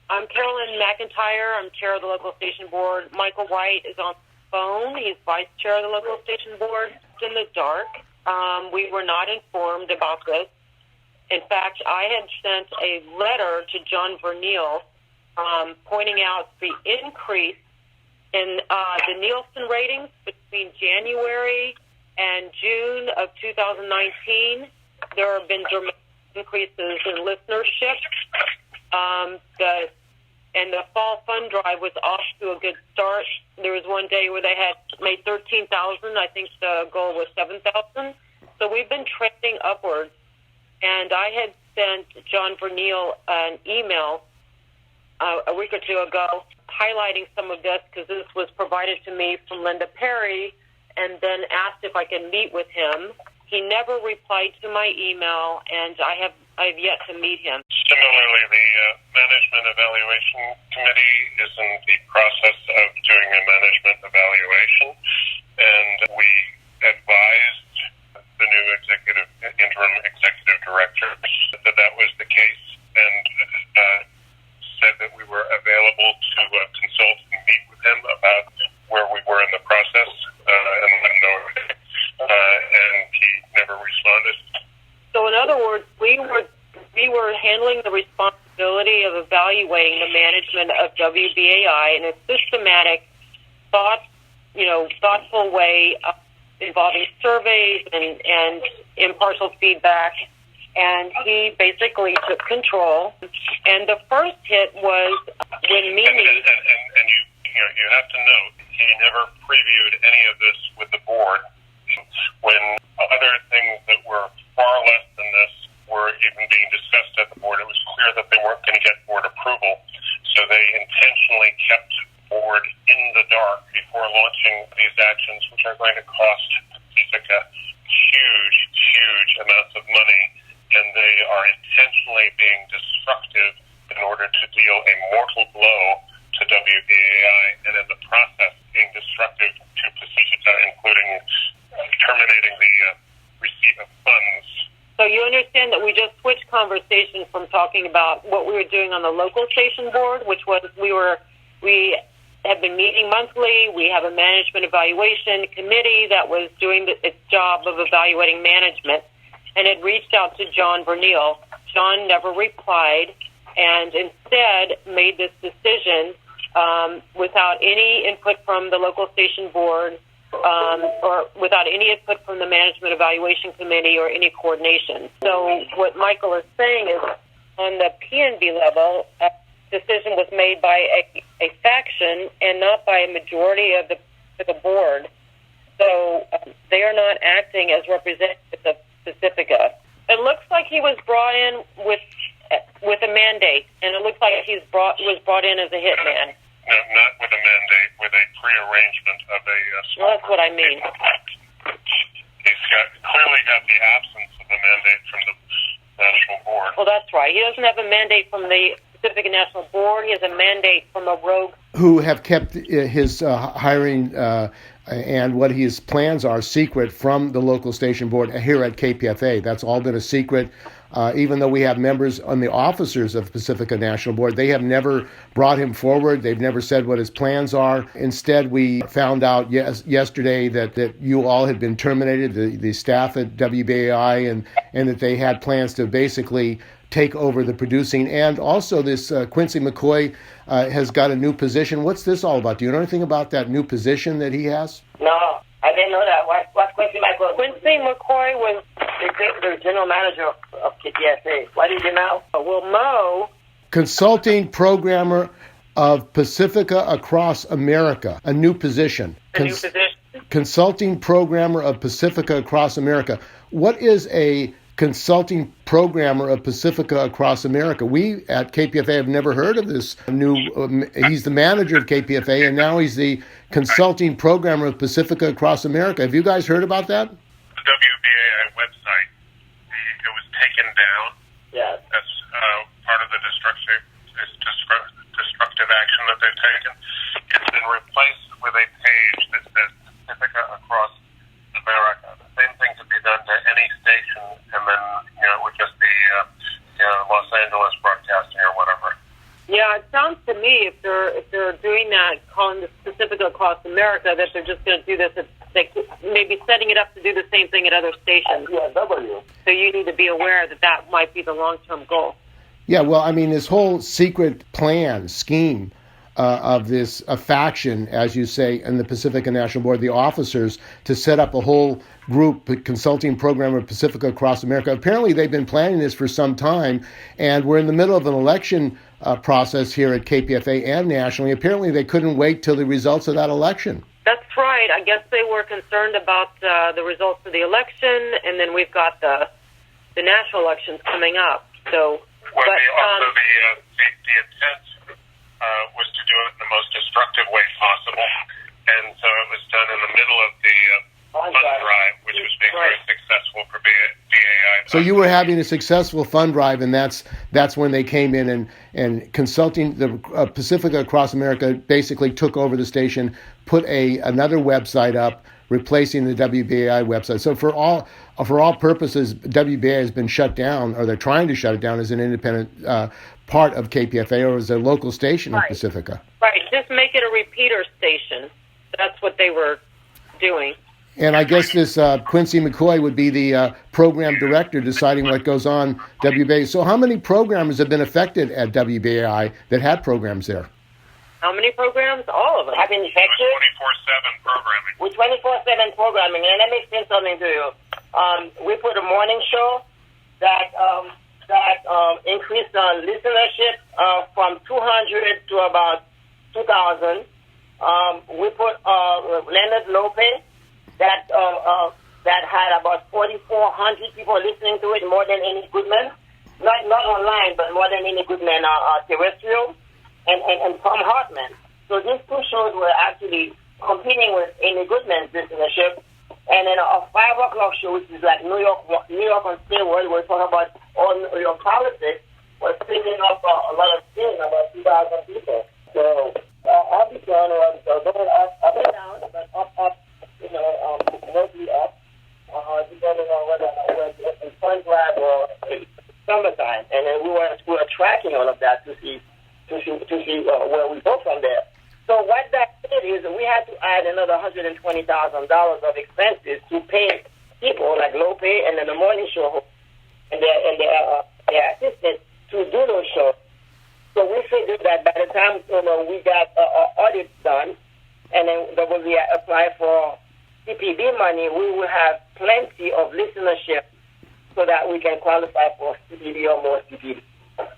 I'm Carolyn McIntyre. I'm chair of the local station board. Michael White is on the phone. He's vice chair of the local station board. It's in the dark. We were not informed about this. In fact, I had sent a letter to John Verneal pointing out the increase in the Nielsen ratings between January and June of 2019. There have been dramatic increases in listenership. The fall fund drive was off to a good start. There was one day where they had made 13,000. I think the goal was 7,000. So we've been trending upwards. And I had sent John Verneal an email a week or two ago highlighting some of this because this was provided to me from Linda Perry, and then asked if I could meet with him. He never replied to my email, and I've yet to meet him. Similarly, the Management Evaluation Committee is in the process of doing a management evaluation, and we advised the new interim executive director that was the case, and said that we were available to consult and meet with him about where we were in the process, and let him know. And he never responded. So in other words, we were handling the responsibility of evaluating the management of WBAI in a systematic, thoughtful way involving surveys and impartial feedback. And he basically took control. And the first hit was when Mimi... And you have to note, he never previewed any of this with the board. When other things that were far less than this were even being discussed at the board, it was clear that they weren't going to get board approval. So they intentionally kept the board in the dark before launching these actions, which are going to cost Pacifica huge amounts of money. And they are intentionally being destructive in order to deal a mortal blow to WBAI, and in the process being destructive to Pacifica, including terminating the receipt of funds. So you understand that we just switched conversation from talking about what we were doing on the local station board, which was we have been meeting monthly. We have a management evaluation committee that was doing its job of evaluating management, and it reached out to John Verneal. John never replied, and instead made this decision without any input from the local station board, or without any input from the management evaluation committee or any coordination. So what Michael is saying is, on the PNB level, a decision was made by a faction and not by a majority of the board. So they are not acting as representatives of Pacifica. It looks like he was brought in with a mandate, and it looks like was brought in as a hitman. No, not with a mandate, with a pre-arrangement of a... Well, that's what I mean. He's clearly got the absence of a mandate from the National Board. Well, that's right. He doesn't have a mandate from the Pacifica National Board. He has a mandate from a rogue... Who have kept his hiring and what his plans are secret from the local station board here at KPFA. That's all been a secret. Even though we have members on the officers of Pacifica National Board, they have never brought him forward. They've never said what his plans are. Instead, we found out yesterday that you all had been terminated, the staff at WBAI, and that they had plans to basically take over the producing. And also this Quincy McCoy has got a new position. What's this all about? Do you know anything about that new position that he has? No, I didn't know that. What's Quincy McCoy? Quincy McCoy was the general manager of KPFA. Why did you know? Well, Mo... Consulting programmer of Pacifica Across America, a new position. A new position? Consulting programmer of Pacifica Across America. What is a consulting programmer of Pacifica Across America? We at KPFA have never heard of this new... he's the manager of KPFA, and now he's the consulting programmer of Pacifica Across America. Have you guys heard about that? The WBAI website, it was taken down. Yes. That's part of the destructive action that they've taken. It's been replaced with a page that says Pacifica Across America. The same thing could be done to any station, and then it would just be Los Angeles Broadcasting or whatever. Yeah, it sounds sounds to me, if they're doing that, calling this Pacifica Across America, that they're just going to do this, maybe setting it up to do the same thing at other stations. So you need to be aware that might be the long-term goal. Yeah, well, I mean, this whole secret scheme of this faction, as you say, in the Pacifica National Board, the officers, to set up a whole group, a consulting program of Pacifica Across America. Apparently, they've been planning this for some time, and we're in the middle of an election process here at KPFA and nationally. Apparently, they couldn't wait till the results of that election. That's right. I guess they were concerned about the results of the election, and then we've got the national elections coming up. So, the intent was to do it in the most destructive way possible, and so it was done in the middle of the fund drive, which was being very successful for BAI. So you were having a successful fund drive, and that's when they came in and consulting. The Pacifica Across America basically took over the station, put another website up, replacing the WBAI website. So for all purposes, WBAI has been shut down, or they're trying to shut it down as an independent part of KPFA, or as a local station of Pacifica. Right, just make it a repeater station. That's what they were doing. And I guess this Quincy McCoy would be the program director deciding what goes on WBAI. So how many programmers have been affected at WBAI that had programs there? How many programs? All of them. Have been affected? 24/7 programming. With 24/7 programming, and let me explain something to you. We put a morning show that increased our listenership from 200 to about 2,000. We put Leonard Lopez that had about 4,400 people listening to it, more than any Goodman. Not online, but more than any Goodman terrestrial. And Tom Hartman. So these two shows were actually competing with Amy Goodman's listenership. And then a 5 o'clock show, which is like New York on steroids, we're talking about all New York politics, was picking up a lot of steam, about 2,000 people. So up and down, going up and down, but up, mostly up, depending on whether it's fun drive or summertime. And then we were tracking all of that to see where we go from there. So what that did is we had to add another $120,000 of expenses to pay people like Lope and then the morning show and their assistants to do those shows. So we figured that by the time we got audits done and then we apply for CPB money, we will have plenty of listenership so that we can qualify for CPB or more CPB.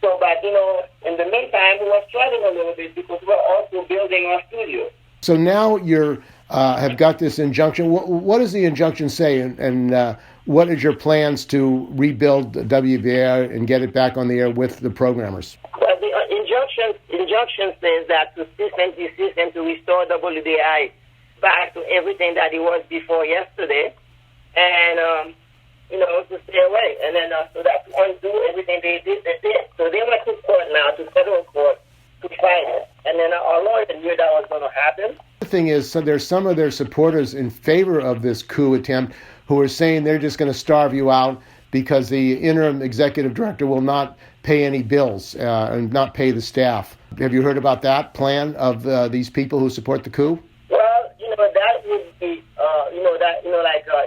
So, but, in the meantime, we were struggling a little bit because we're also building our studio. So now you have got this injunction. What does the injunction say, and what is your plans to rebuild WBAI and get it back on the air with the programmers? Well, the injunction says that to cease and desist and to restore WBAI back to everything that it was before yesterday, and to stay away, and then so that to undo everything they did. So they went to court now, to federal court, to fight it. And then our lawyers knew that was going to happen. The thing is, so there's some of their supporters in favor of this coup attempt who are saying they're just going to starve you out because the interim executive director will not pay any bills and not pay the staff. Have you heard about that plan of these people who support the coup? Well, that would be,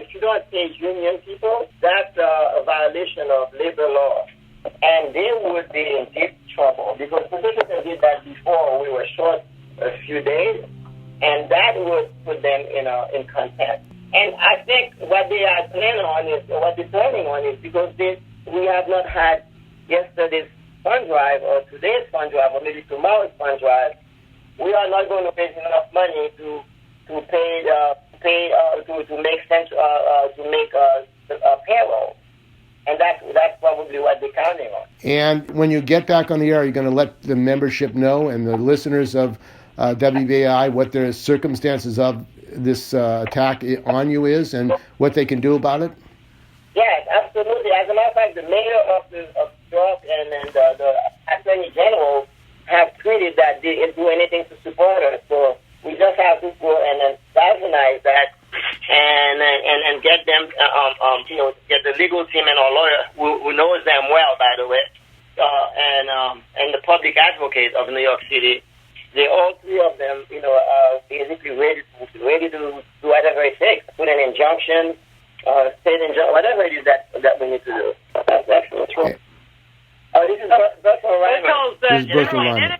if you don't pay union people, that's a violation of labor law. And they would be in deep trouble because Pacifica did that before. We were short a few days, and that would put them in contempt. And I think what they are planning on is because we have not had yesterday's fund drive or today's fund drive or maybe tomorrow's fund drive. We are not going to raise enough money to make payroll. And that's probably what they're counting on. And when you get back on the air, are you going to let the membership know and the listeners of WBAI what the circumstances of this attack on you is and what they can do about it? Yes, absolutely. As a matter of fact, the mayor of New York and the attorney general have tweeted that they didn't do anything to support us. So we just have to go and then galvanize that and get them, get the legal team and our lawyer who knows them well, by the way, and the public advocate of New York City. They all three of them, are basically ready to do whatever it takes, put an injunction, state injunction, whatever it is that we need to do. That's excellent. This is Bertha Ryman. This is Bertha Ryman.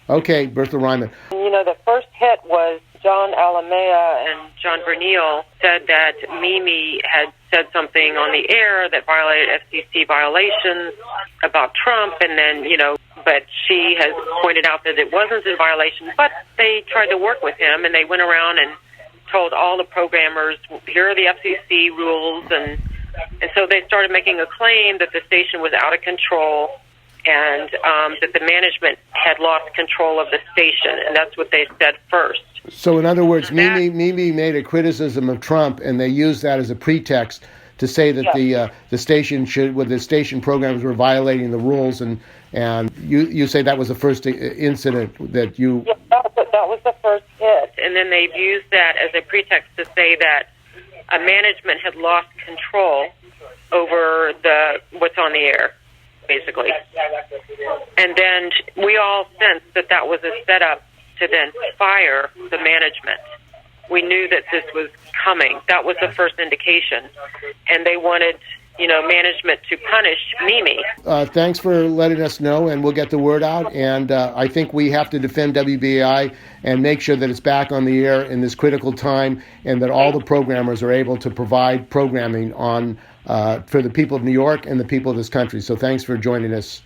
Okay, Bertha Ryman. The first hit was John Alamea and John Bernil said that Mimi had said something on the air that violated FCC violations about Trump, and then, but she has pointed out that it wasn't in violation, but they tried to work with him, and they went around and told all the programmers, here are the FCC rules, and so they started making a claim that the station was out of control and that the management had lost control of the station, and that's what they said first. So in other words, Mimi made a criticism of Trump, and they used that as a pretext to say that the station programs were violating the rules, and you say that was the first incident that you... Yeah, that was the first hit, and then they've used that as a pretext to say that a management had lost control over what's on the air, basically. And then we all sensed that was a setup to then fire the management. We knew that this was coming. That was the first indication. And they wanted, management to punish Mimi. Thanks for letting us know, and we'll get the word out. And I think we have to defend WBAI and make sure that it's back on the air in this critical time, and that all the programmers are able to provide programming on for the people of New York and the people of this country. So thanks for joining us.